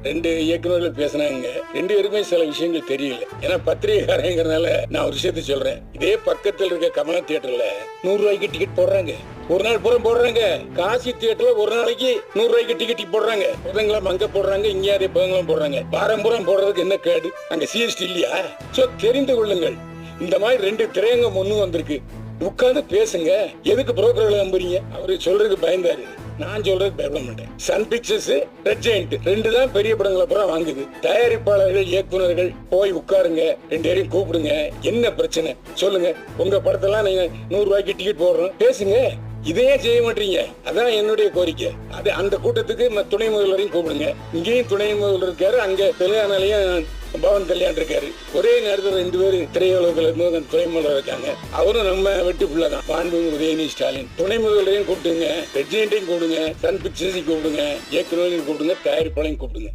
2 இயக்குநர்கள் பேசினாங்க. 2 பேருமே சில விஷயங்கள் தெரியல. ஏன்னா பத்திரிகைக்காரங்கிறதுனால நான் ஒரு விஷயத்த சொல்றேன். இதே பக்கத்துல இருக்க கமலா தியேட்டர்ல 100 ரூபாய்க்கு டிக்கெட் போடுறாங்க. ஒரு நாள் பூரா போடுறாங்க. காசி தியேட்டர்ல ஒரு நாளைக்கு 100 ரூபாய்க்கு டிக்கெட் போடுறாங்க. புதன்கிழமை அங்க போடுறாங்க, இங்க அதே புதன்கிழமை போடுறாங்க. வாரம் பூரா போடுறதுக்கு என்ன கேடு? அங்க சிஎஸ்டி இல்லையா? சோ தெரிந்து கொள்ளுங்கள். இந்த மாதிரி 2 திரையங்கம் ஒண்ணு வந்திருக்கு. உட்கார்ந்து பேசுங்க. எதுக்கு புரோக்கர்களை நம்புறீங்க? அவரு சொல்றதுக்கு பயந்தாரு. நான் சொல்றது பயப்பட மாட்டேன். சன் பிக்சர்ஸ், ரெட் ஜெயண்ட் 2 தான் பெரிய படங்களை பூரா வாங்குது. தயாரிப்பாளர்கள், இயக்குநர்கள் போய் உட்காருங்க, 2 பேரையும் கூப்பிடுங்க. என்ன பிரச்சனை சொல்லுங்க. உங்க படத்தெல்லாம் நீங்க 100 ரூபாய்க்கு டிக்கெட் போடுறோம், பேசுங்க. இதையே செய்ய மாட்டீங்க. அதான் என்னுடைய கோரிக்கை. அது அந்த கூட்டத்துக்கு துணை முதல்வரையும் கூப்பிடுங்க. இங்கேயும் துணை முதல்வர் இருக்காரு, அங்க தெலுங்கானாலையும் பவன் கல்யாண் இருக்காரு. ஒரே நேரத்தில் 2 பேர் திரையுலகத்துல இருந்து துணை முதல்வர் இருக்காங்க. அவரும் நம்ம வெட்டி பிள்ளைதான். மாண்புமிகு உதயநிதி ஸ்டாலின் துணை முதல்வரையும் கூப்பிடுங்க, ரெட் ஜெயண்டையும் கூப்பிடுங்க, சன் பிக்சர்ஸையும் கூப்பிடுங்க, இயக்குநரையும் கூப்பிடுங்க, தயாரிப்பாளையும் கூப்பிடுங்க.